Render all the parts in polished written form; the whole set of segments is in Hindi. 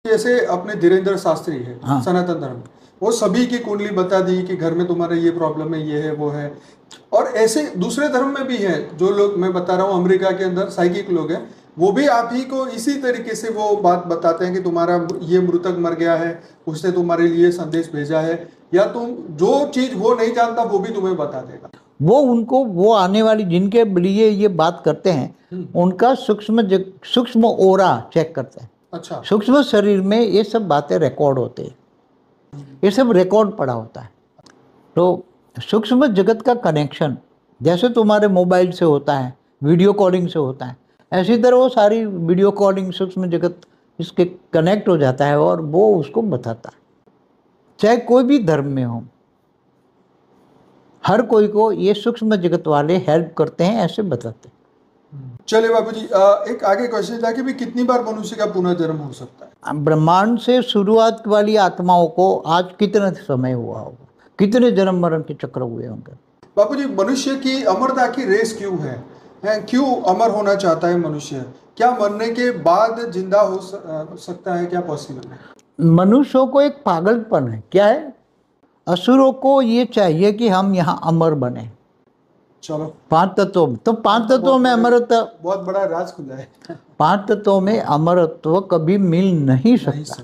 जैसे अपने धीरेन्द्र शास्त्री है, हाँ। सनातन धर्म, वो सभी की कुंडली बता दी कि घर में तुम्हारे ये प्रॉब्लम है, ये है, वो है। और ऐसे दूसरे धर्म में भी है, जो लोग मैं बता रहा हूँ अमेरिका के अंदर साइकिक लोग हैं, वो भी आप ही को इसी तरीके से वो बात बताते हैं कि तुम्हारा ये मृतक मर गया है, उसने तुम्हारे लिए संदेश भेजा है, या तुम जो चीज वो नहीं जानता वो भी तुम्हें बता देगा। वो आने वाली जिनके लिए ये बात करते हैं उनका सूक्ष्म ओरा चेक करते हैं। अच्छा। सूक्ष्म शरीर में ये सब बातें रिकॉर्ड होते हैं, ये सब रिकॉर्ड पड़ा होता है। तो सूक्ष्म जगत का कनेक्शन जैसे तुम्हारे मोबाइल से होता है, वीडियो कॉलिंग से होता है, ऐसी तरह वो सारी वीडियो कॉलिंग सूक्ष्म जगत इसके कनेक्ट हो जाता है और वो उसको बताता है। चाहे कोई भी धर्म में हो, हर कोई को ये सूक्ष्म जगत वाले हेल्प करते हैं, ऐसे बताते हैं। चलिए बाबूजी, एक आगे क्वेश्चन था कि भी कितनी बार मनुष्य का पुनर्जन्म हो सकता है? ब्रह्मांड से शुरुआत वाली आत्माओं को आज कितना समय हुआ होगा, कितने जन्म मरण के चक्र हुए होंगे। बाबूजी, मनुष्य की अमरता की रेस क्यों है? क्यों अमर होना चाहता है मनुष्य? क्या मरने के बाद जिंदा हो सकता है? क्या पॉसिबल है? मनुष्यों को एक पागलपन है, क्या है, असुरों को ये चाहिए कि हम यहाँ अमर बने। चलो, 5 तत्वों, तो 5 तत्वों में अमरत्व, बहुत बड़ा राज खुला है। 5 तत्वों में अमरत्व कभी मिल नहीं सकता।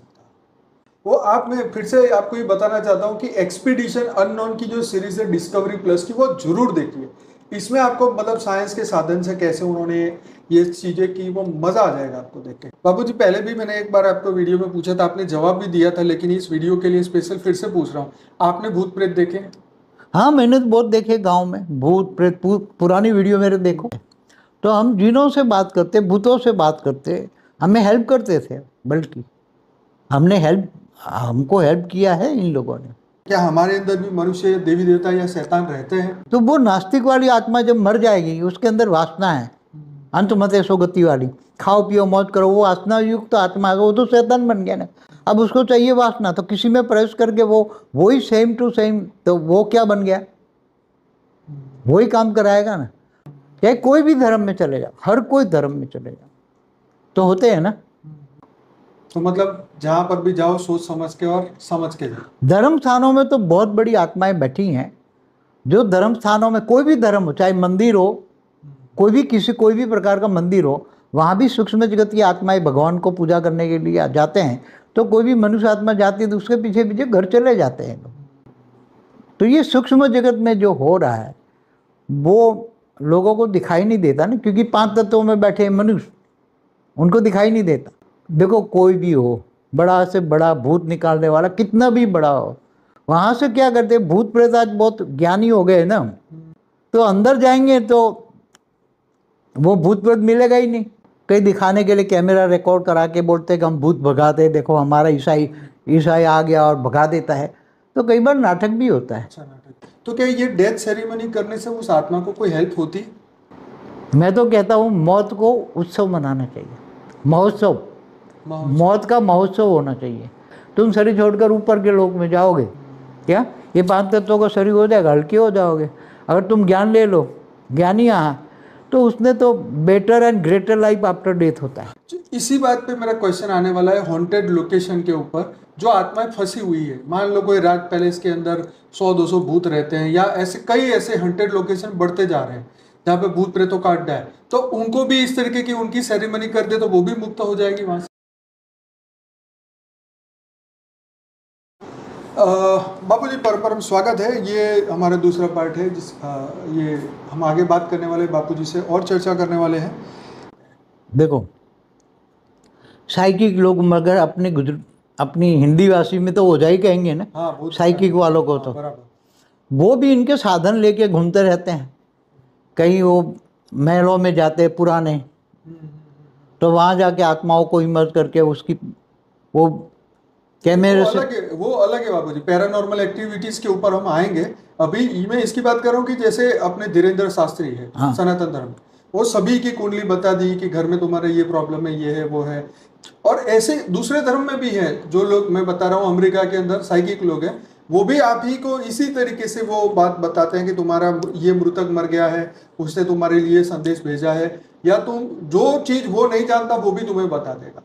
वो आप, मैं फिर से आपको ये बताना चाहता हूँ कि एक्सपीडिशन अननोन की जो सीरीज है डिस्कवरी प्लस की, वो जरूर देखिए। इसमें आपको मतलब साइंस के साधन से कैसे उन्होंने ये चीजें की, वो मजा आ जाएगा आपको देख के। बाबूजी, पहले भी मैंने एक बार आपको वीडियो में पूछा था, आपने जवाब भी दिया था, लेकिन इस वीडियो के लिए स्पेशल फिर से पूछ रहा हूँ, आपने भूत प्रेत देखे? हाँ, मैंने तो बहुत देखे गांव में भूत प्रेत, पुरानी वीडियो मेरे देखो। तो हम जिनों से बात करते, भूतों से बात करते, हमें हेल्प करते थे, बल्कि हमको हेल्प किया है इन लोगों ने। क्या हमारे अंदर भी मनुष्य, देवी देवता या शैतान रहते हैं? तो वो नास्तिक वाली आत्मा जब मर जाएगी, उसके अंदर वासना है, अंत मते सोगति वाली, खाओ पियो मौज करो, वो वासना युक्त तो आत्मा है, वो तो शैतान बन गया ना। अब उसको चाहिए वासना, तो किसी में प्रवेश करके वो ही सेम टू सेम, तो वो क्या बन गया, वही काम कराएगा ना। चाहे कोई भी धर्म में चले जाओ, हर कोई धर्म में चले जाओ, तो होते हैं ना। तो मतलब जहां पर भी जाओ सोच समझ के और समझ के जाओ। धर्म स्थानों में तो बहुत बड़ी आत्माएं बैठी हैं, जो धर्म स्थानों में, कोई भी धर्म हो, चाहे मंदिर हो, कोई भी प्रकार का मंदिर हो, वहाँ भी सूक्ष्म जगत की आत्माएं भगवान को पूजा करने के लिए जाते हैं। तो कोई भी मनुष्य आत्मा जाती है तो उसके पीछे पीछे घर चले जाते हैं लोग। तो ये सूक्ष्म जगत में जो हो रहा है वो लोगों को दिखाई नहीं देता ना, क्योंकि 5 तत्वों में बैठे मनुष्य, उनको दिखाई नहीं देता। देखो, कोई भी हो, बड़ा से बड़ा भूत निकालने वाला कितना भी बड़ा हो, वहाँ से क्या करते, भूत प्रेत आज बहुत ज्ञानी हो गए ना, तो अंदर जाएंगे तो वो भूत प्रेत मिलेगा ही नहीं। कहीं दिखाने के लिए कैमरा रिकॉर्ड करा के बोलते कि हम भूत भगाते, देखो हमारा ईसाई आ गया और भगा देता है। तो कई बार नाटक भी होता है। अच्छा, नाटक। तो क्या ये डेथ सेरेमनी करने से उस आत्मा को कोई हेल्प होती? मैं तो कहता हूँ मौत को उत्सव मनाना चाहिए, महोत्सव, मौत का महोत्सव होना चाहिए। तुम शरीर छोड़कर ऊपर के लोक में जाओगे, क्या ये 5 तत्वों का शरीर हो जाएगा, हल्के हो जाओगे। अगर तुम ज्ञान ले लो, ज्ञानी यहाँ, तो उसने तो better and greater life after death होता है। इसी बात पे मेरा क्वेश्चन आने वाला है, हॉन्टेड लोकेशन के ऊपर जो आत्माएं फंसी हुई है। मान लो कोई राज पैलेस के अंदर 100-200 भूत रहते हैं, या ऐसे कई ऐसे हॉन्टेड लोकेशन बढ़ते जा रहे हैं जहाँ पे भूत प्रेतों का अड्डा है, तो उनको भी इस तरीके की उनकी सेरेमनी कर दे तो वो भी मुक्त हो जाएगी वहां से। बाबूजी, परम स्वागत है। ये हमारा दूसरा पार्ट है ये हम आगे बात करने वाले बापूजी से और चर्चा करने वाले हैं। देखो, साइकिक लोग मगर अपनी हिंदी भाषी में तो ओझा ही कहेंगे ना। हाँ, साइकिक वालों को तो वो भी इनके साधन लेके घूमते रहते हैं। कहीं वो महलों में जाते पुराने, तो वहाँ जाके आत्माओं को इमर्ज करके उसकी वो कैमरे से, वो अलग है बाबूजी। पैरानॉर्मल एक्टिविटीज के ऊपर हम आएंगे। अभी मैं इसकी बात कर रहा हूँ कि जैसे अपने धीरेन्द्र शास्त्री है, हाँ। सनातन धर्म, वो सभी की कुंडली बता दी कि घर में तुम्हारे ये प्रॉब्लम है, ये है, वो है। और ऐसे दूसरे धर्म में भी है, जो लोग मैं बता रहा हूँ अमेरिका के अंदर साइकिक लोग हैं, वो भी आप ही को इसी तरीके से वो बात बताते हैं कि तुम्हारा ये मृतक मर गया है, उसने तुम्हारे लिए संदेश भेजा है, या तुम जो चीज वो नहीं जानता वो भी तुम्हें बता देगा।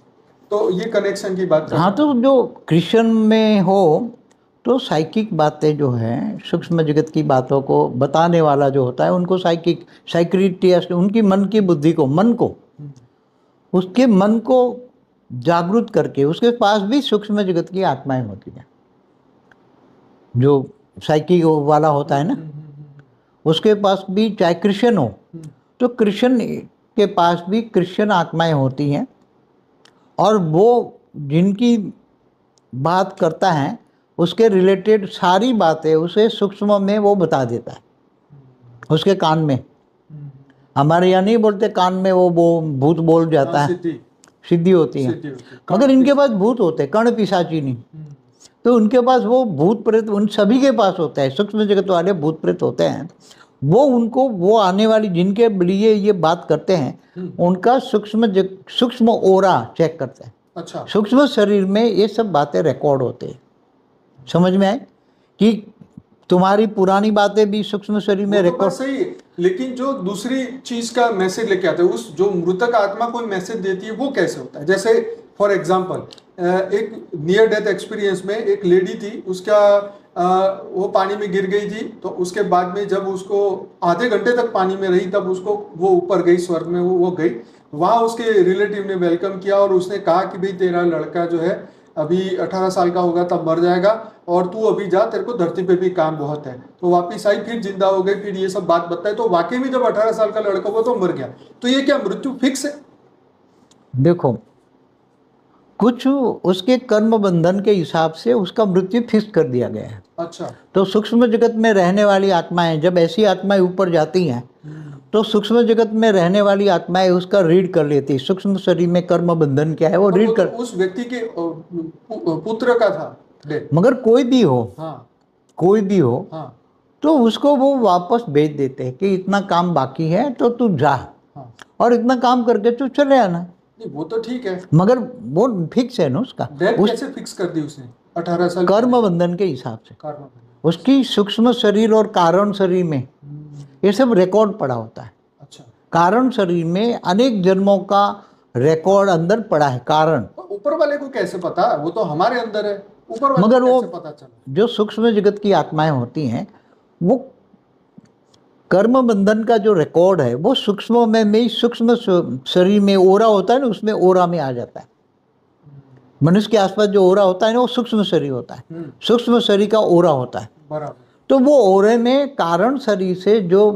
तो ये कनेक्शन की बात कर हाँ, तो जो क्रिश्चियन में हो तो साइकिक बातें जो हैं, सूक्ष्म जगत की बातों को बताने वाला जो होता है उनको साइक्रिटिस्ट, उनकी मन की बुद्धि को, मन को, उसके मन को जागृत करके उसके पास भी सूक्ष्म जगत की आत्माएं होती हैं। जो साइकिक वाला होता है ना, उसके पास भी, चाहे क्रिश्चियन हो तो क्रिश्चियन के पास भी क्रिश्चियन आत्माएं होती हैं, और वो जिनकी बात करता है उसके रिलेटेड सारी बातें उसे सूक्ष्म में वो बता देता है, उसके कान में। हमारे यहाँ नहीं बोलते कान में वो भूत बोल जाता है, सिद्धि होती है, मगर इनके पास भूत होते हैं, कर्ण पिशाची नहीं। तो उनके पास वो भूत प्रेत उन सभी के पास होता है, सूक्ष्म जगत वाले भूत प्रेत होते हैं। वो उनको, वो आने वाली जिनके लिए ये बात करते हैं उनका सूक्ष्म ओरा चेक करते हैं। अच्छा, सूक्ष्म शरीर में ये सब बातें रिकॉर्ड होते हैं। समझ में आए कि तुम्हारी पुरानी बातें भी सूक्ष्म शरीर में रिकॉर्ड। सही है, लेकिन जो दूसरी चीज का मैसेज लेके आते हैं, उस जो मृतक आत्मा कोई मैसेज देती है, वो कैसे होता है? जैसे फॉर एग्जांपल एक नियर डेथ एक्सपीरियंस में एक लेडी थी, उसका वो पानी में गिर गई थी, तो उसके बाद में जब उसको आधे घंटे तक पानी में रही, तब उसको वो ऊपर गई, स्वर्ग में वो गई। वहां उसके रिलेटिव ने वेलकम किया और उसने कहा कि भाई तेरा लड़का जो है अभी 18 साल का होगा तब मर जाएगा, और तू अभी जा, तेरे को धरती पे भी काम बहुत है। तो वापिस आई, फिर जिंदा हो गई, फिर ये सब बात बताई। तो वाकई में जब 18 साल का लड़का हुआ तो मर गया। तो ये क्या मृत्यु फिक्स है? देखो, कुछ उसके कर्म बंधन के हिसाब से उसका मृत्यु फिक्स कर दिया गया है। अच्छा, तो सूक्ष्म जगत में रहने वाली आत्माएं, जब ऐसी आत्माएं ऊपर जाती हैं तो सूक्ष्म जगत में रहने वाली आत्माएं उसका रीड कर लेती है, सूक्ष्म शरीर में कर्म बंधन क्या है वो रीड कर। उस व्यक्ति के पुत्र का था डेथ। मगर कोई भी हो, हाँ, कोई भी हो, हाँ, तो उसको वो वापस भेज देते हैं कि इतना काम बाकी है तो तू जा, हाँ, और इतना काम करके तू चले आना। वो तो ठीक है, मगर वो फिक्स है ना उसका। डेथ कैसे फिक्स कर दी उसने 18 साल? कर्म बंधन के हिसाब से कर्म। उसकी सूक्ष्म शरीर और कारण शरीर में ये सब रिकॉर्ड पड़ा होता है। अच्छा, कारण शरीर में अनेक जन्मों का रिकॉर्ड अंदर पड़ा है। कारण ऊपर वाले को कैसे पता? वो तो हमारे अंदर है, ऊपर वाले मगर को वो कैसे पता चला? जो सूक्ष्म जगत की आत्माएं होती हैं, वो कर्म बंधन का जो रिकॉर्ड है वो सूक्ष्म में सूक्ष्म शरीर में ओरा होता है ना, उसमें ओरा में आ जाता है। मनुष्य के आसपास जो ओरा होता है ना, वो सूक्ष्म शरीर होता है, सूक्ष्म शरीर का ओरा होता है। बराबर। तो वो ओरे में कारण शरीर से जो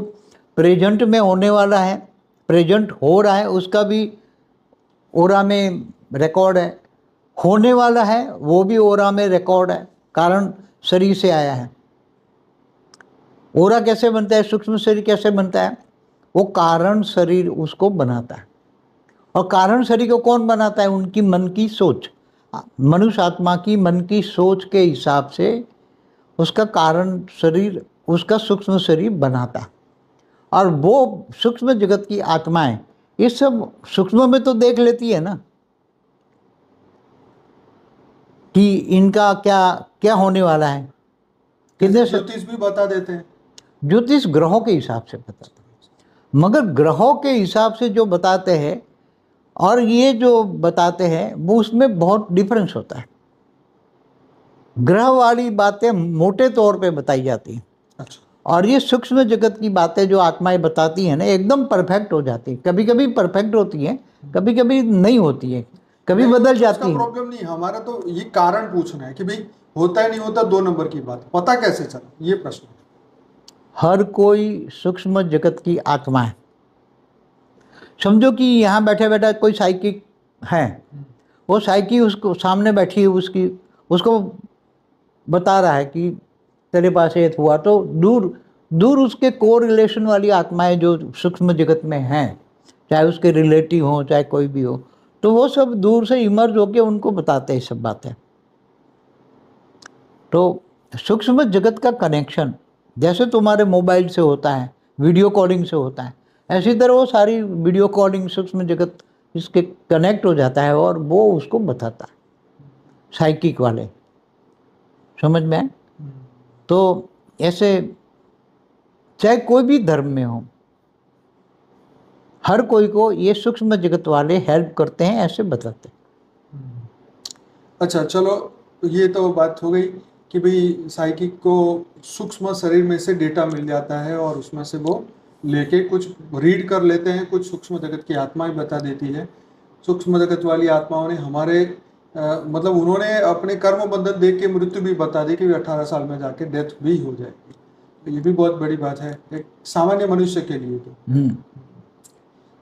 प्रेजेंट में होने वाला है, प्रेजेंट हो रहा है, उसका भी ओरा में रिकॉर्ड है। होने वाला है वो भी ओरा में रिकॉर्ड है, कारण शरीर से आया है। ओरा कैसे बनता है, सूक्ष्म शरीर कैसे बनता है? वो कारण शरीर उसको बनाता है। और कारण शरीर को कौन बनाता है? उनकी मन की सोच, मनुष्य आत्मा की मन की सोच के हिसाब से उसका कारण शरीर, उसका सूक्ष्म शरीर बनाता है। और वो सूक्ष्म जगत की आत्माएं ये सब सूक्ष्म में तो देख लेती है ना कि इनका क्या क्या होने वाला है। कितने ज्योतिष भी बता देते हैं। ज्योतिष ग्रहों के हिसाब से बताते हैं, मगर ग्रहों के हिसाब से जो बताते हैं और ये जो बताते हैं वो उसमें बहुत डिफरेंस होता है। ग्रह वाली बातें मोटे तौर पे बताई जाती हैं। अच्छा, और ये सूक्ष्म जगत की बातें जो आत्माएं बताती हैं ना, एकदम परफेक्ट हो जाती है। कभी कभी परफेक्ट होती हैं, कभी कभी नहीं होती है, कभी बदल जाती है। प्रॉब्लम नहीं, हमारा तो ये कारण पूछना है कि भाई होता है नहीं होता, 2 नंबर की बात, पता कैसे चला, ये प्रश्न। हर कोई सूक्ष्म जगत की आत्मा है। समझो कि यहाँ बैठे बैठे कोई साइकिक है, वो साइकिक उसको सामने बैठी है, उसको बता रहा है कि तेरे पास ये हुआ। तो दूर दूर उसके को रिलेशन वाली आत्माएं जो सूक्ष्म जगत में हैं, चाहे उसके रिलेटिव हों चाहे कोई भी हो, तो वो सब दूर से इमर्ज होके उनको बताते हैं सब बातें। तो सूक्ष्म जगत का कनेक्शन जैसे तुम्हारे मोबाइल से होता है, वीडियो कॉलिंग से होता है, ऐसी तरह वो सारी वीडियो कॉलिंग सूक्ष्म जगत इसके कनेक्ट हो जाता है और वो उसको बताता है, साइकिक वाले। समझ में आए? तो ऐसे चाहे कोई भी धर्म में हो, हर कोई को ये सूक्ष्म जगत वाले हेल्प करते हैं, ऐसे बताते हैं। अच्छा चलो, ये तो बात हो गई कि भाई साइकिक को सूक्ष्म शरीर में से डेटा मिल जाता है और उसमें से वो लेके कुछ रीड कर लेते हैं, कुछ सूक्ष्म जगत की आत्मा ही बता देती है। सूक्ष्म जगत वाली आत्माओं ने हमारे मतलब उन्होंने अपने कर्म बंधन देख के मृत्यु भी बता दी कि 18 साल में जाके डेथ भी हो जाएगी। तो ये भी बहुत बड़ी बात है एक सामान्य मनुष्य के लिए।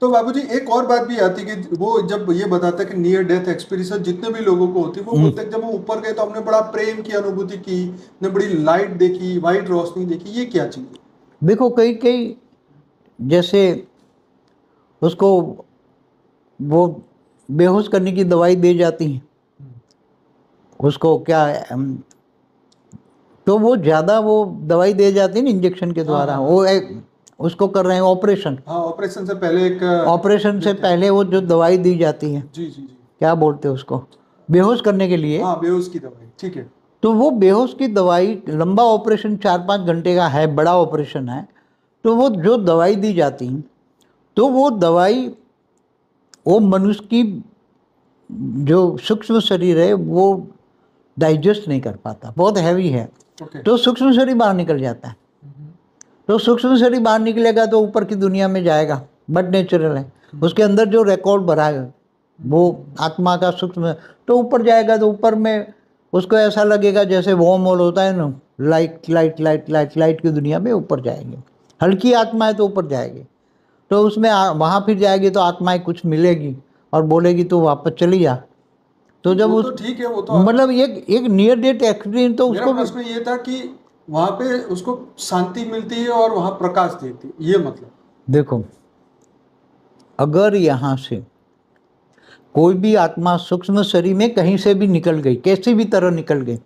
तो बाबूजी एक और बात भी आती है कि वो जब ये बताता है कि नियर डेथ एक्सपीरियंस जितने भी लोगों को होती है, वो बोलते हैं जब हम ऊपर गए तो हमने बड़ा प्रेम की अनुभूति की, हमने बड़ी लाइट देखी, वाइट रोशनी देखी। ये क्या चीज है? देखो कई कई जैसे उसको वो बेहोश करने की दवाई दी जाती है उसको, क्या तो वो ज़्यादा वो दवाई दे जाती है ना इंजेक्शन के द्वारा। वो उसको कर रहे हैं ऑपरेशन। हाँ, ऑपरेशन से पहले एक ऑपरेशन से पहले वो जो दवाई दी जाती है, जी जी जी, क्या बोलते हैं उसको, बेहोश करने के लिए। हाँ, बेहोश की दवाई, ठीक है। तो वो बेहोश की दवाई, लंबा ऑपरेशन 4-5 घंटे का है, बड़ा ऑपरेशन है, तो वो जो दवाई दी जाती है तो वो दवाई वो मनुष्य की जो सूक्ष्म शरीर है वो डाइजेस्ट नहीं कर पाता, बहुत हैवी है। तो सूक्ष्म शरीर बाहर निकल जाता है। तो सूक्ष्म शरीर बाहर निकलेगा तो ऊपर की दुनिया में जाएगा, बट नेचुरल है। उसके अंदर जो रिकॉर्ड भरा है वो आत्मा का सूक्ष्म, तो ऊपर जाएगा तो ऊपर में उसको ऐसा लगेगा जैसे वॉर्म होल होता है ना, light light light light light की दुनिया में ऊपर जाएंगे। हल्की आत्मा है तो ऊपर जाएगी, तो उसमें वहाँ फिर जाएगी तो आत्माएं कुछ मिलेगी और बोलेगी तो वापस चली जा। तो जब तो ठीक है, वो तो मतलब एक नियर डेथ एक्सपीरियंस, तो उसको प्रश्न ये था कि वहां पे उसको शांति मिलती है और वहां प्रकाश देती है, ये मतलब। देखो अगर यहाँ से कोई भी आत्मा सूक्ष्म शरीर में कहीं से भी निकल गई, कैसी भी तरह निकल गई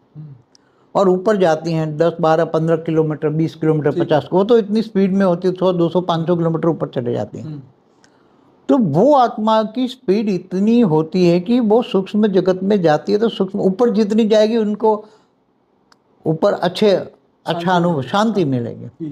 और ऊपर जाती हैं 10, 12, 15 किलोमीटर, 20 किलोमीटर, 50, वो तो इतनी स्पीड में होती है 100, 200, 500 किलोमीटर ऊपर चले जाती हैं। तो वो आत्मा की स्पीड इतनी होती है कि वो सूक्ष्म जगत में जाती है, तो सूक्ष्म ऊपर जितनी जाएगी उनको ऊपर अच्छा अनुभव, शांति मिलेगी।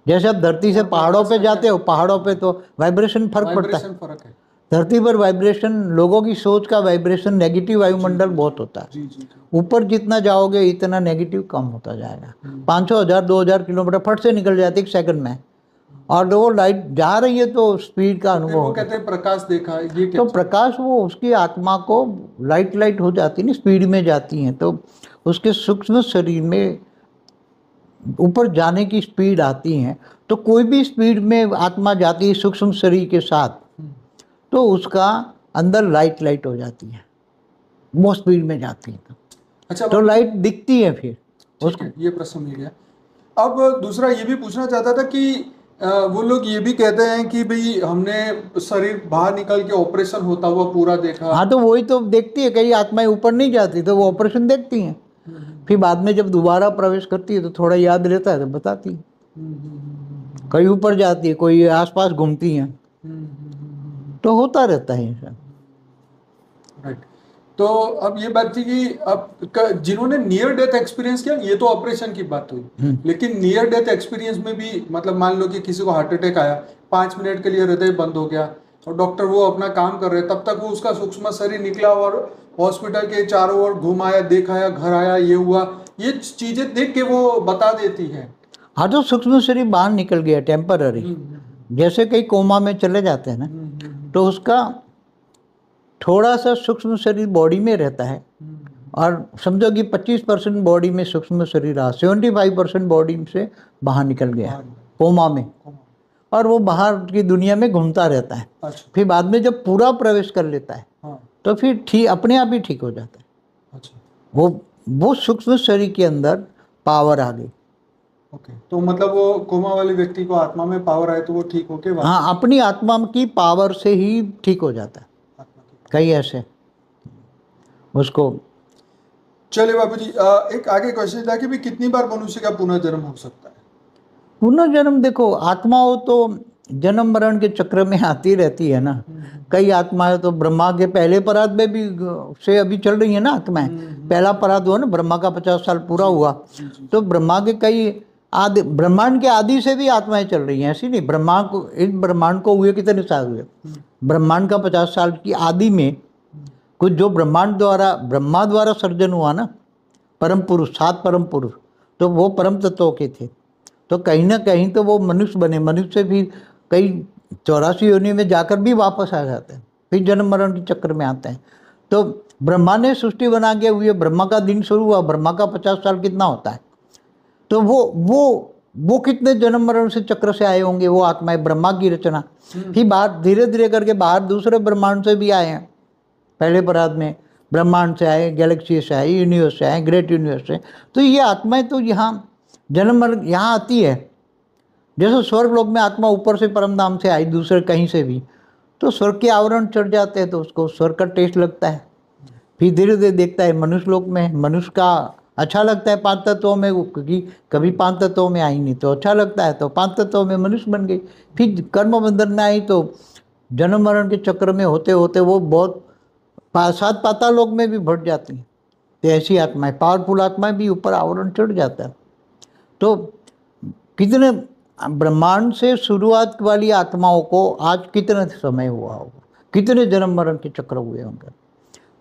जैसे आप धरती से पहाड़ों पे जाते हो, पहाड़ों पे तो वाइब्रेशन फर्क पड़ता है। धरती पर वाइब्रेशन, लोगों की सोच का वाइब्रेशन, नेगेटिव वायुमंडल बहुत होता है। ऊपर जितना जाओगे इतना नेगेटिव कम होता जाएगा। 500, 1000, 2000 किलोमीटर फट से निकल जाती है 1 सेकंड में, और वो लाइट जा रही है तो स्पीड का अनुभव होता है। कहते हैं प्रकाश देखा, ये क्या? तो प्रकाश वो उसकी आत्मा को लाइट हो जाती है ना, स्पीड में जाती हैं, तो उसके सूक्ष्म शरीर में ऊपर जाने की स्पीड आती है। तो कोई भी स्पीड में आत्मा जाती है सूक्ष्म शरीर के साथ, तो उसका अंदर लाइट हो जाती है, वो स्पीड में जाती है। अच्छा, तो लाइट दिखती है फिर उसको। ये प्रश्न मिल गया। अब दूसरा ये भी पूछना चाहता था कि वो लोग ये भी कहते हैं कि भाई हमने शरीर बाहर निकल के ऑपरेशन होता हुआ पूरा देखा। हाँ, तो वही तो देखती है, कई आत्माएं ऊपर नहीं जाती तो वो ऑपरेशन देखती हैं, फिर बाद में जब दोबारा प्रवेश करती है तो थोड़ा याद रहता है तो बताती है। कई ऊपर जाती है, कोई आसपास घूमती हैं, तो होता रहता है ऐसा। राइट। तो अब ये बात थी कि अब जिन्होंने नियर डेथ एक्सपीरियंस किया, ये तो ऑपरेशन की बात हुई, लेकिन नियर डेथ एक्सपीरियंस में भी मतलब मान लो कि किसी को हार्ट अटैक आया, 5 मिनट के लिए हृदय बंद हो गया और डॉक्टर वो अपना काम कर रहे, तब तक वो उसका सूक्ष्म शरीर निकला और हॉस्पिटल के चारों ओर घुमाया, देखाया, घर आया, ये हुआ, ये चीजें देख के वो बता देती है। हाँ, तो सूक्ष्म शरीर बाहर निकल गया टेम्पररी, जैसे कई कोमा में चले जाते हैं ना, तो उसका थोड़ा सा सूक्ष्म शरीर बॉडी में रहता है, और समझो कि 25% बॉडी में सूक्ष्म शरीर रहा, 75% बॉडी से बाहर निकल गया कोमा में, और वो बाहर की दुनिया में घूमता रहता है। अच्छा। फिर बाद में जब पूरा प्रवेश कर लेता है, हाँ। तो फिर ठीक अपने आप ही ठीक हो जाता है। अच्छा। वो सूक्ष्म शरीर के अंदर पावर आ गई। ओके, तो मतलब वो कोमा वाले व्यक्ति को आत्मा में पावर आए तो वो ठीक होके, हाँ, अपनी आत्मा की पावर से ही ठीक हो जाता है। कई ऐसे उसको। चलिए बाबूजी, एक आगे क्वेश्चन था कि भी कितनी बार मनुष्य का पुनर्जन्म हो सकता है? पुनर्जन्म देखो, आत्माओं तो जन्म मरण के चक्र में आती रहती है ना। कई आत्माएं तो ब्रह्मा के पहले परात में भी से अभी चल रही है ना आत्माएं। पहला परात हुआ ना, ब्रह्मा का 50 साल पूरा हुआ, तो ब्रह्मा के कई आदि, ब्रह्मांड के आदि से भी आत्माएं चल रही हैं। ऐसी नहीं, इस ब्रह्मांड को हुए कितने साल हुए, ब्रह्मांड का 50 साल की आदि में कुछ जो ब्रह्मा द्वारा सर्जन हुआ ना, परम पुरुष, 7 परम पुरुष, तो वो परम तत्वों के थे। तो कहीं ना कहीं तो वो मनुष्य बने, मनुष्य भी कई 84 योनि में जाकर भी वापस आ जाते हैं, फिर जन्म मरण के चक्र में आते हैं। तो ब्रह्मा ने सृष्टि बना के हुई, ब्रह्मा का दिन शुरू हुआ, ब्रह्मा का 50 साल कितना होता है, तो वो कितने जन्म मरण से चक्र से आए होंगे वो आत्माएं, ब्रह्मा की रचना। फिर बाहर धीरे धीरे करके बाहर दूसरे ब्रह्मांड से भी आए हैं। पहले परात में ब्रह्मांड से आए, गैलेक्सी से आए, यूनिवर्स से आए, ग्रेट यूनिवर्स से। तो ये आत्माएं तो यहाँ जन्म मरण यहाँ आती है। जैसे स्वर्ग लोक में आत्मा ऊपर से परम धाम से आई, दूसरे कहीं से भी, तो स्वर्ग के आवरण चढ़ जाते हैं तो उसको स्वर्ग का टेस्ट लगता है। फिर धीरे धीरे देखता है मनुष्य लोक में, मनुष्य का अच्छा लगता है 5 तत्वों में, क्योंकि कभी 5 तत्वों में आई नहीं तो अच्छा लगता है, तो 5 तत्वों में मनुष्य बन गई। फिर कर्म बंधन में आई तो जन्म मरण के चक्र में होते होते वो बहुत 7 पाताल लोक में भी बढ़ जाती हैं। तो ऐसी आत्माएं, पावरफुल आत्माएं भी ऊपर आवरण चढ़ जाता है। तो कितने ब्रह्मांड से शुरुआत वाली आत्माओं को आज कितने समय हुआ होगा, कितने जन्म मरण के चक्र हुए होंगे।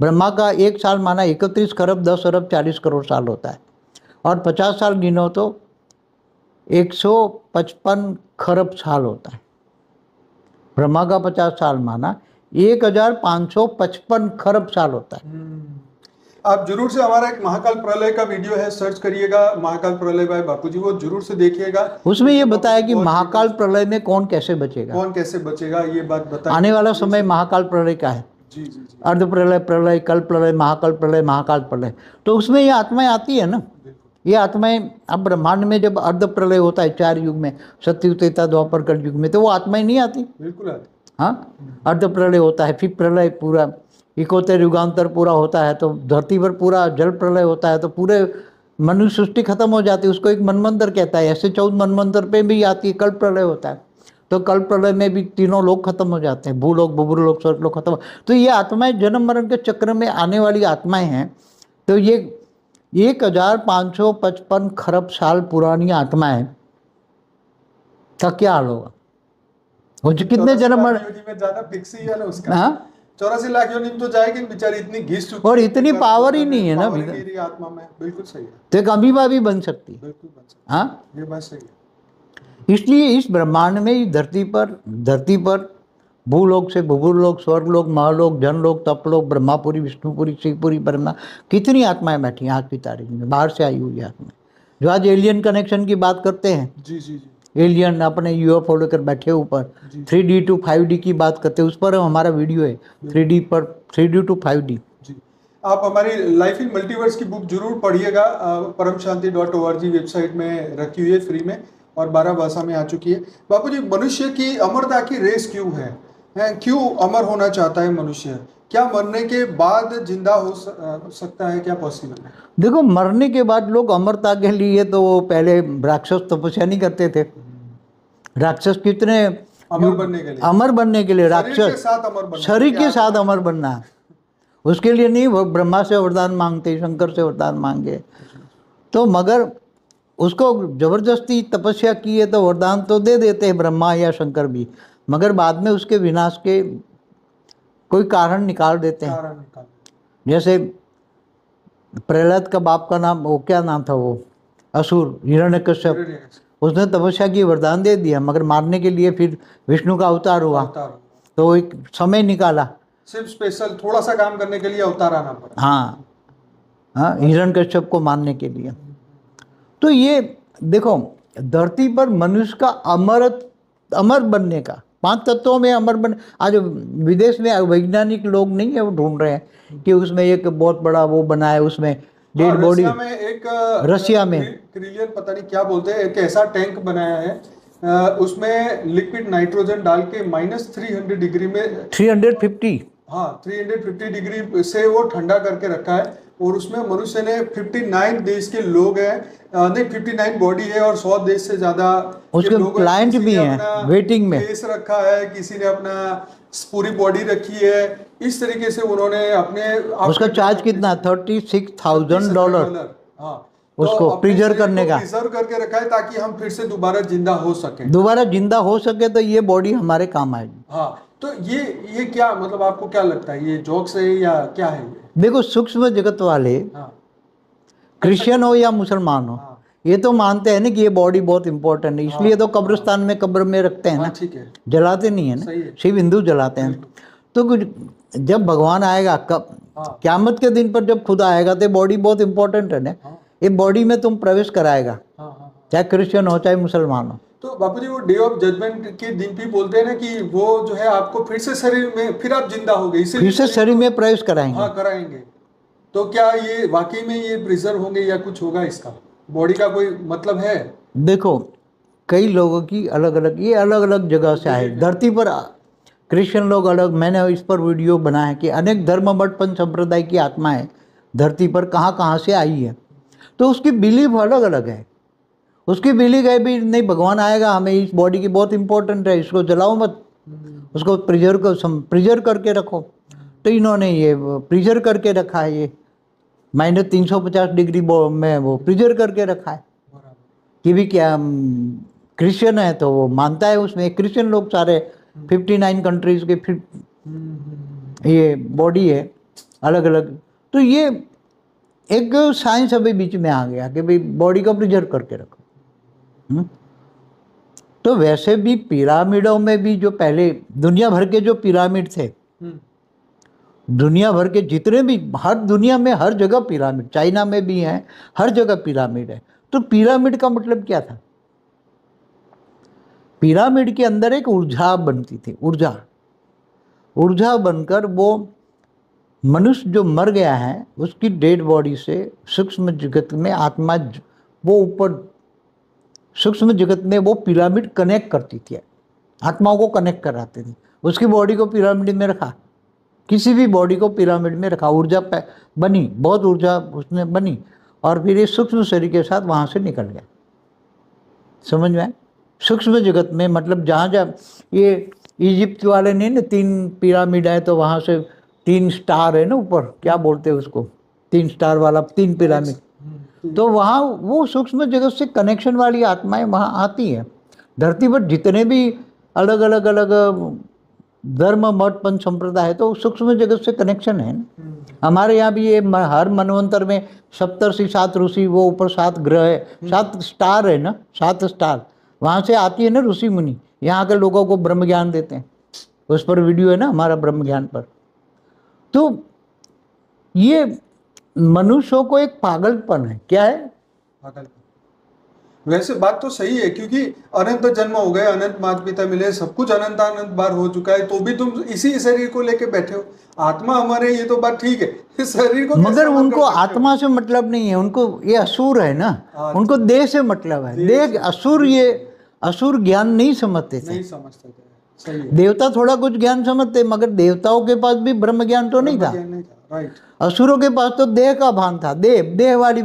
ब्रह्मा का 1 साल माना 31 खरब 10 अरब 40 करोड़ साल होता है, और 50 साल गिनो तो 155 खरब साल होता है। ब्रह्मा का 50 साल माना 1555 खरब साल होता है। आप जरूर से हमारा एक महाकाल प्रलय का वीडियो है, सर्च करिएगा महाकाल प्रलय बाय बापूजी, वो जरूर से देखिएगा। उसमें ये बताया कि महाकाल प्रलय में कौन कैसे बचेगा, ये बात बताया। आने वाला समय महाकाल प्रलय का है। जी जी जी। अर्ध प्रलय, प्रलय, कल प्रलय, महाकाल प्रलय, महाकाल प्रलय। तो उसमें ये आत्माएं आती है ना, ये आत्माएं। अब ब्रह्मांड में जब अर्ध प्रलय होता है 4 युग में, सतयुग, त्रेता, द्वापर, कल युग में, तो वो आत्माएं नहीं आती। बिल्कुल आती। हाँ, अर्ध प्रलय होता है, फिर प्रलय पूरा 71 युगांतर पूरा होता है, तो धरती पर पूरा जल प्रलय होता है, तो पूरे मनुष्य सृष्टि खत्म हो जाती है, उसको एक मनमंत्र कहता है। ऐसे 14 मनमंत्र पे भी आती है, कल प्रलय होता है, तो कल प्रलय में भी तीनों लोग खत्म हो जाते हैं, भूलोक, बुबुरलोक, स्वर्गलोक खत्म। तो ये आत्माएं जन्म मरण के चक्र में आने वाली आत्माएं हैं। तो ये 1555 खरब साल पुरानी आत्माएं का क्या हाल होगा, वो जो कितने जन्म मरण में जाना फिक्स ही है ना उसका। हाँ, 84 लाख योनि में तो जाएगी बेचारी, इतनी घिस चुकी और इतनी पावर ही नहीं है ना आत्मा में। बिल्कुल सही है, तो एक अमीबा भी बन सकती है। बिल्कुल बन सकती है। हाँ, ये बात सही है। इसलिए इस ब्रह्मांड में, इस धरती पर भूलोक से भूभुलोक, स्वर्गलोक, महालोक, जनलोक, तपलोक, ब्रह्मापुरी, विष्णुपुरी, शिवपुरी, ब्रह्मा, कितनी आत्माएं बैठी हैं आज की तारीख में, बाहर से आई हुई आत्माएं, जो आज एलियन कनेक्शन की बात करते हैं। जी जी जी। एलियन अपने यूएफओ लेकर बैठे ऊपर, 3D to 5D की बात करते हैं, उस पर हमारा वीडियो है, 3D to 5D। जी, आप हमारी लाइफ इन मल्टीवर्स की बुक जरूर पढ़िएगा, परमशांति.org वेबसाइट में रखी हुई है फ्री में, और 12 भाषा में आ चुकी है। बापूजी, मनुष्य की अमरता की रेस क्यों है? क्यों अमर होना चाहता है मनुष्य? क्या मरने के बाद जिंदा हो सकता है? क्या पॉसिबल है? देखो, मरने के बाद लोग अमरता के लिए तो पहले राक्षस तपस्या नहीं करते थे। राक्षस कितने अमर बनने के लिए राक्षस शरीर के साथ अमर बनना है, उसके लिए नहीं वो ब्रह्मा से वरदान मांगते, शंकर से वरदान मांगे, तो मगर उसको जबरदस्ती तपस्या की है तो वरदान तो दे देते हैं ब्रह्मा या शंकर भी, मगर बाद में उसके विनाश के कोई कारण निकाल देते हैं। जैसे प्रहलाद का बाप का नाम, वो क्या नाम था, वो असुर हिरण्यकश्यप, उसने तपस्या की, वरदान दे दिया, मगर मारने के लिए फिर विष्णु का अवतार हुआ, तो एक समय निकाला, सिर्फ स्पेशल थोड़ा सा काम करने के लिए अवतार आना पड़ा। हाँ हाँ, हिरण्यकश्यप को मारने के लिए। तो ये देखो, धरती पर मनुष्य का अमर बनने का, 5 तत्वों में अमर बन, आज विदेश में वैज्ञानिक लोग नहीं है, वो ढूंढ रहे हैं कि उसमें एक बहुत बड़ा वो बना है, उसमें डेड बॉडी, रशिया में क्रिलियन पता नहीं क्या बोलते हैं, एक ऐसा टैंक बनाया है, उसमें लिक्विड नाइट्रोजन डाल के -300 डिग्री में 350 डिग्री से वो ठंडा करके रखा है, और उसमें मनुष्य ने 59 देश के लोग हैं, नहीं 59 बॉडी है, और 100 देश से ज्यादा उसके क्लाइंट भी हैं वेटिंग में, फेस रखा है, किसी ने अपना पूरी बॉडी रखी है। इस तरीके से उन्होंने अपने उसका चार्ज कितना, $36,000 हाँ, उसको प्रिजर्व करने का, प्रिजर्व करके रखा है, ताकि हम फिर से दोबारा जिंदा हो सके। तो ये बॉडी हमारे काम आएगी। हाँ, तो ये क्या मतलब आपको क्या लगता है, ये जोक्स है या क्या है ये? देखो, सूक्ष्म जगत वाले हाँ क्रिश्चियन हो या मुसलमान हो, हाँ ये तो मानते हैं ना कि ये बॉडी बहुत इंपॉर्टेंट है, इसलिए तो कब्रिस्तान में कब्र में रखते हैं हाँ ना, ठीक है, जलाते नहीं है ना, सही है। सिर्फ हिंदू जलाते हैं। तो जब भगवान आएगा, कब हाँ क़यामत के दिन पर जब खुद आएगा, तो बॉडी बहुत इंपॉर्टेंट है ना, हाँ ये बॉडी में तुम प्रवेश कराएगा, हाँ हाँ। चाहे क्रिश्चियन हो चाहे मुसलमान हो। तो बापू जी वो डे ऑफ जजमेंट के दिन भी बोलते हैं ना कि वो जो है आपको फिर से शरीर में, फिर आप जिंदा हो गए, फिर इसीलिए से शरीर में प्रवेश कराएंगे। हाँ कराएंगे। तो क्या ये वाकई में ये प्रिजर्व होंगे या कुछ होगा इसका, बॉडी का कोई मतलब है? देखो, कई लोगों की अलग अलग, ये अलग अलग जगह से आए धरती पर। क्रिश्चियन लोग अलग, मैंने इस पर वीडियो बनाया है कि अनेक धर्म मठ पंच संप्रदाय की आत्माएं धरती पर कहाँ कहाँ से आई है, तो उसकी बिलीव अलग अलग है। उसकी बिलीव है भी नहीं, भगवान आएगा, हमें इस बॉडी की बहुत इंपॉर्टेंट है, इसको जलाओ मत, उसको प्रिजर्व करके रखो। तो इन्होंने ये प्रिजर्व करके रखा है, ये -350 डिग्री में वो प्रिजर्व करके रखा है कि भी क्या क्रिश्चियन है तो वो मानता है उसमें। क्रिश्चियन लोग सारे 59 कंट्रीज के फिर ये बॉडी है अलग अलग। तो ये एक साइंस अभी बीच में आ गया कि भाई बॉडी को प्रिजर्व करके रखो। तो वैसे भी पिरामिडों में भी जो पहले दुनिया भर के जो पिरामिड थे, दुनिया भर के जितने भी, हर दुनिया में हर जगह पिरामिड, चाइना में भी हैं, हर जगह पिरामिड है। तो पिरामिड का मतलब क्या था? पिरामिड के अंदर एक ऊर्जा बनती थी, ऊर्जा बनकर वो मनुष्य जो मर गया है उसकी डेड बॉडी से सूक्ष्म जगत में आत्मा वो ऊपर सूक्ष्म जगत में वो पिरामिड कनेक्ट करती थी, आत्माओं को कनेक्ट कराती थी। उसकी बॉडी को पिरामिड में रखा, किसी भी बॉडी को पिरामिड में रखा, ऊर्जा बनी, बहुत ऊर्जा उसमें बनी, और फिर ये सूक्ष्म शरीर के साथ वहाँ से निकल गया। समझ में आए? सूक्ष्म जगत में मतलब जहाँ जहाँ ये इजिप्ट वाले नहीं ना, 3 पिरामिड है तो वहाँ से 3 स्टार है ना ऊपर, क्या बोलते हैं उसको, 3 स्टार वाला 3 पिरामिड, तो वहाँ वो सूक्ष्म जगत से कनेक्शन वाली आत्माएं वहाँ आती हैं। धरती पर जितने भी अलग अलग धर्म मठ पंच संप्रदाय है तो सूक्ष्म जगत से कनेक्शन है ना। हमारे यहाँ भी ये हर मनवंतर में 70 7 ऋषि, वो ऊपर 7 ग्रह है, 7 स्टार है ना, 7 स्टार, वहाँ से आती है ना ऋषि मुनि, यहाँ के लोगों को ब्रह्म ज्ञान देते हैं। उस पर वीडियो है ना हमारा ब्रह्म ज्ञान पर। तो ये मनुष्यों को एक पागलपन है, क्या है पागलपन। वैसे बात तो सही है, क्योंकि अनंत जन्म हो गए, अनंत माता पिता मिले, सब कुछ अनंत अनंत बार हो चुका है, तो भी तुम इसी शरीर को लेके बैठे हो। आत्मा हमारे, ये तो बात ठीक है, शरीर को मगर उनको आत्मा से मतलब नहीं है, उनको ये असुर है ना, उनको देह से मतलब है। देह असुर, ये असुर ज्ञान नहीं समझते थे, नहीं समझते थे, सही है। देवता थोड़ा कुछ ज्ञान समझते, मगर देवताओं के पास भी ब्रह्म ज्ञान तो नहीं था। राइट। असुरों के पास तो देह का भान था, देह वाली,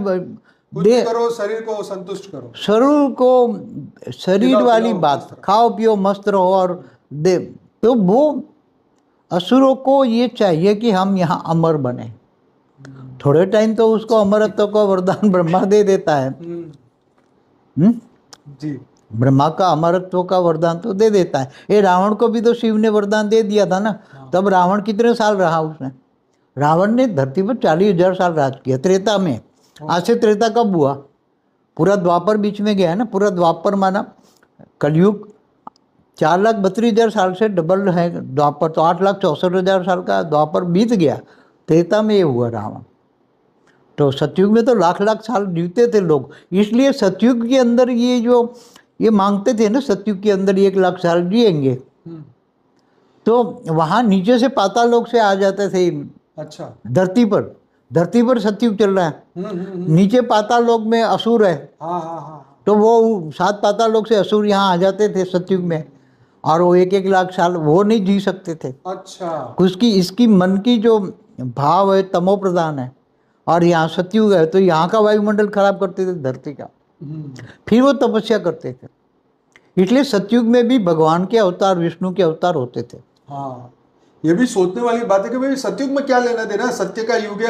देह करो, शरीर को संतुष्ट करो, शरीर वाली बात, खाओ पियो मस्त रहो और दे। तो वो असुरों को ये चाहिए कि हम यहाँ अमर बने। थोड़े टाइम तो उसको अमरत्व का वरदान ब्रह्मा दे देता है। जी, ब्रह्मा का अमरत्व का वरदान तो दे देता है। ये रावण को भी तो शिव ने वरदान दे दिया था ना। तब रावण कितने साल रहा उसने? रावण ने धरती पर 40,000 साल राज किया, त्रेता में। आज से त्रेता कब हुआ? पूरा द्वापर बीच में गया है ना, पूरा द्वापर माना कलयुग 4,32,000 साल से डबल है द्वापर, तो 8,64,000 साल का द्वापर बीत गया। त्रेता में ये हुआ रावण। तो सतयुग में तो लाख लाख साल जीते थे लोग, इसलिए सतयुग के अंदर ये मांगते थे ना, सतयुग के अंदर 1,00,000 साल जिएंगे। तो वहाँ नीचे से पाताल लोक से आ जाते थे। अच्छा, धरती पर सतयुग चल रहा है, नीचे पाताल लोक में असुर है। तो वो 7 पाताल लोक से असुर यहाँ आ जाते थे सतयुग में, और वो 1,00,000 साल वो नहीं जी सकते थे। अच्छा, इसकी मन की जो भाव है तमो प्रधान है, और यहाँ सतयुग है तो यहाँ का वायुमंडल खराब करते थे धरती का, फिर वो तपस्या करते थे। इसलिए सतयुग में भी भगवान के अवतार, विष्णु के अवतार होते थे। हाँ, ये भी सोचने वाली बात है कि भाई सतयुग में क्या लेना देना, सत्य का युग है,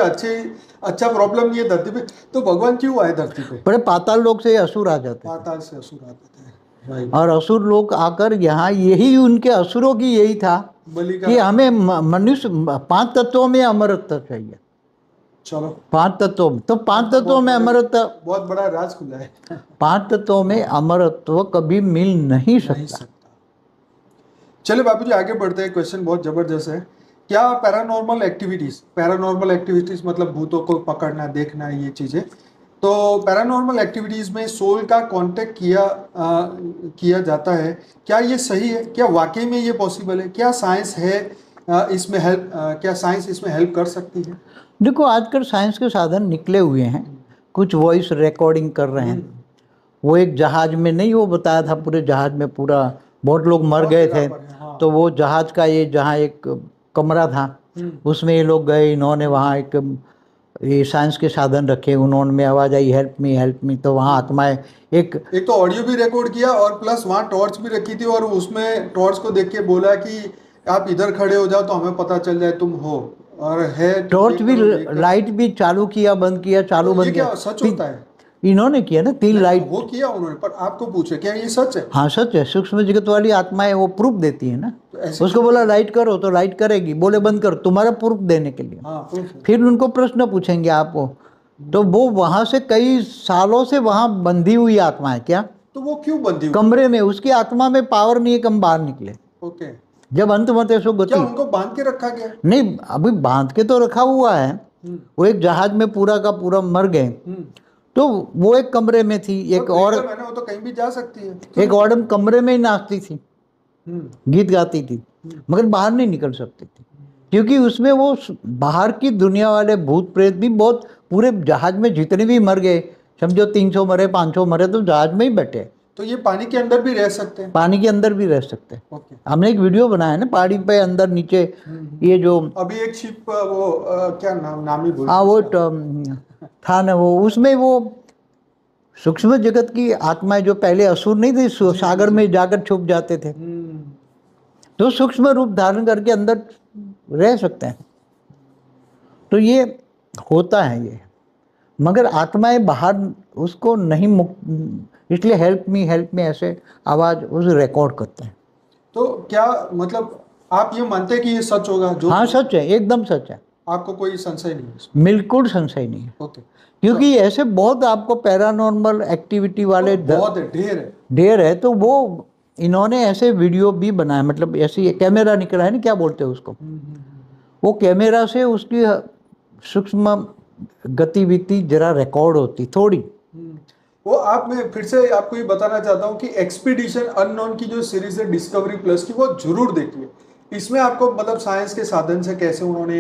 अच्छा प्रॉब्लम नहीं है धरती पे, तो भगवान क्यों आए धरती पे? पर पाताल लोक से असुर आ जाते, पाताल से असुर आते थे, और असुर लोग आकर यहाँ, यही उनके असुरों की यही था बलि का कि हमें मनुष्य 5 तत्वों में अमरत्व चाहिए। चलो 5 तत्वों में, तो 5 तत्वों में अमरत्व, बहुत बड़ा राज खुला है। 5 तत्वों में अमरत्व कभी मिल नहीं नहीं सकता। सकता। चलिए बाबूजी आगे बढ़ते हैं, क्वेश्चन बहुत जबरदस्त है। क्या पैरानॉर्मल एक्टिविटीज मतलब भूतों को पकड़ना, देखना, ये चीजें, तो पैरानॉर्मल एक्टिविटीज में सोल का कांटेक्ट किया जाता है, क्या ये सही है? क्या वाकई में ये पॉसिबल है? क्या साइंस है इसमें हेल्प, क्या साइंस इसमें हेल्प कर सकती है? देखो आजकल साइंस के साधन निकले हुए हैं, कुछ वॉइस रिकॉर्डिंग कर रहे हैं। वो एक जहाज में नहीं, वो बताया था पूरे जहाज में पूरा बहुत लोग मर गए थे, हाँ। तो वो जहाज का ये जहाँ एक कमरा था उसमें ये लोग गए, इन्होंने वहाँ एक ये साइंस के साधन रखे, उन्होंने आवाज़ आई हेल्प मी, तो वहाँ आत्माएं एक तो ऑडियो भी रिकॉर्ड किया और प्लस वहाँ टॉर्च भी रखी थी, और उसमें टॉर्च को देख के बोला कि आप इधर खड़े हो जाओ तो हमें पता चल जाए तुम हो, और है तो टॉर्च भी, देखकर। लाइट भी चालू किया बंद किया, चालू तो ये बंद क्या किया। सच होता है? इन्होंने किया ना 3 लाइट। वो किया उन्होंने, पर आपको पूछे क्या ये सच है? हाँ सच है, सूक्ष्म जगत वाली आत्माएं वो प्रूफ देती है ना। तो ऐसे उसको बोला लाइट करो तो लाइट करेगी, बोले बंद करो, तुम्हारा प्रूफ देने के लिए। हाँ proof है। फिर उनको प्रश्न पूछेंगे आपको, तो वो वहां से कई सालों से वहां बंधी हुई आत्मा है। क्या तो वो क्यों बंदी हुई? कमरे में उसकी आत्मा में पावर नहीं है कि हम बाहर निकले। ओके। जब अंत मते सो क्या गति उनको बांध के रखा गया? नहीं, अभी बांध के तो रखा हुआ है। वो एक जहाज में पूरा का पूरा मर गए, तो वो एक कमरे में थी। एक और freedom है ना, वो तो कहीं भी जा सकती है। एक औरत कमरे में ही नाचती थी, गीत गाती थी, मगर बाहर नहीं निकल सकती थी, क्योंकि उसमें वो बाहर की दुनिया वाले भूत प्रेत भी बहुत, पूरे जहाज में जितने भी मर गए, समझो 300 मरे 500 मरे, तो जहाज में ही बैठे। तो ये पानी के अंदर भी रह सकते हैं? पानी के अंदर भी रह सकते हैं। ओके। हमने एक वीडियो बनाया ना, पहाड़ी पे अंदर नीचे ये जो अभी एक शिप वो क्या नाम ही भूल हाँ वो था ना, वो उसमें वो सूक्ष्म जगत की आत्माएं जो पहले असुर नहीं थे, सागर में जाकर छुप जाते थे, तो सूक्ष्म रूप धारण करके अंदर रह सकते हैं। तो ये होता है ये, मगर आत्माएं बाहर उसको नहीं इसलिए हेल्प मी ऐसे आवाज उस रिकॉर्ड करते हैं। तो क्या मतलब आप ये मानते हैं कि ये सच होगा जो? हाँ सच है, एकदम सच है, आपको कोई संशय नहीं है इसमें? बिल्कुल संशय नहीं है। ओके। क्योंकि ऐसे बहुत आपको पैरानॉर्मल एक्टिविटी वाले बहुत है, ढेर है। तो वो इन्होंने ऐसे वीडियो भी बनाए, मतलब ऐसे कैमरा निकला है ना, क्या बोलते हैं उसको, वो कैमरा से उसकी सूक्ष्म गतिविधि जरा रिकॉर्ड होती थोड़ी। वो आप, मैं फिर से आपको ये बताना चाहता हूँ कि एक्सपीडिशन अननोन की जो सीरीज है डिस्कवरी प्लस की, वो जरूर देखिए। इसमें आपको मतलब साइंस के साधन से कैसे उन्होंने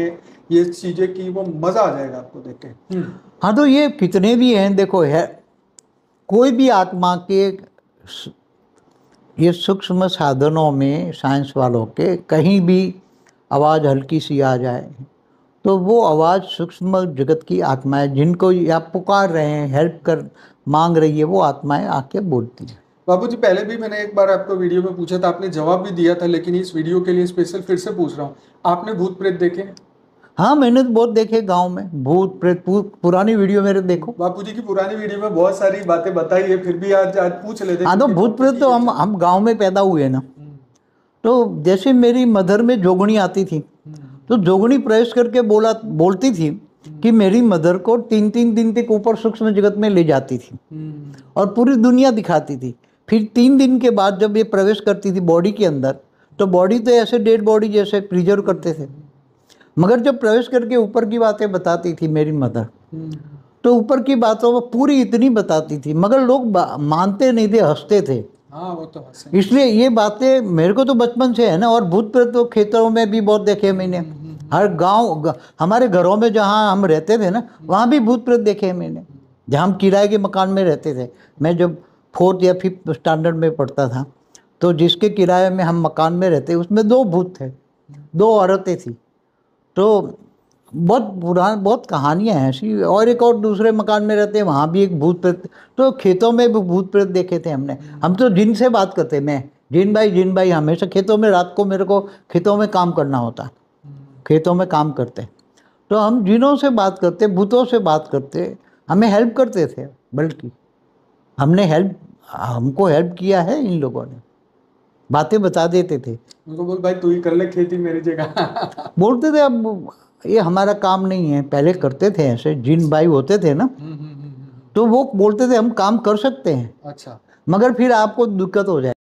ये चीजें की, वो मजा आ जाएगा आपको देख के। हाँ तो ये कितने भी हैं, देखो है कोई भी आत्मा के ये सूक्ष्म साधनों में साइंस वालों के कहीं भी आवाज़ हल्की सी आ जाए, तो वो आवाज़ सूक्ष्म जगत की आत्माएं जिनको आप पुकार रहे हैं, हेल्प कर मांग रही है, वो आत्माएं आके बोलती हैं। बाबूजी पहले भी मैंने एक बार आपको वीडियो में पूछा था, आपने जवाब भी दिया था, लेकिन इस वीडियो के लिए स्पेशल फिर से पूछ रहा हूँ, आपने भूत प्रेत देखे? हाँ मैंने तो बहुत देखे गांव में भूत प्रेत, पुरानी वीडियो मेरे देखो। बापूजी की पुरानी वीडियो में बहुत सारी बातें बताई है, फिर भी आज पूछ लेते। हाँ तो भूत प्रेत तो हम गांव में पैदा हुए ना, तो जैसे मेरी मदर में जोगनी आती थी, तो जोगनी प्रवेश करके बोलती थी कि मेरी मदर को 3-3 दिन तक ऊपर सूक्ष्म जगत में ले जाती थी और पूरी दुनिया दिखाती थी। फिर 3 दिन के बाद जब ये प्रवेश करती थी बॉडी के अंदर, तो बॉडी तो ऐसे डेड बॉडी जैसे प्रिजर्व करते थे, मगर जब प्रवेश करके ऊपर की बातें बताती थी मेरी मदर, तो ऊपर की बातों में पूरी इतनी बताती थी, मगर लोग मानते नहीं थे, हंसते थे। हाँ वो तो हंसे। इसलिए ये बातें मेरे को तो बचपन से है ना। और भूत प्रेत तो खेतों में भी बहुत देखे मैंने, हर गांव हमारे घरों में जहाँ हम रहते थे ना, वहाँ भी भूत प्रेत देखे हैं मैंने। जहाँ हम किराए के मकान में रहते थे, मैं जब 4th या 5th स्टैंडर्ड में पढ़ता था, तो जिसके किराए में हम मकान में रहते उसमें 2 भूत थे, 2 औरतें थी। तो बहुत कहानियाँ हैं ऐसी। और एक और दूसरे मकान में रहते हैं, वहाँ भी एक भूत प्रेत। तो खेतों में भी भूत प्रेत देखे थे हमने। हम तो जिन से बात करते, मैं जिन भाई हमेशा खेतों में, रात को मेरे को खेतों में काम करना होता, खेतों में काम करते, तो हम जिनों से बात करते, भूतों से बात करते, हमें हेल्प करते थे। बल्कि हमको हेल्प किया है इन लोगों ने। बातें बता देते थे। उनको बोल भाई तू ही कर ले खेती मेरी जगह। बोलते थे अब ये हमारा काम नहीं है, पहले करते थे ऐसे, जिन भाई होते थे ना, तो वो बोलते थे हम काम कर सकते हैं अच्छा। मगर फिर आपको दिक्कत हो जाए।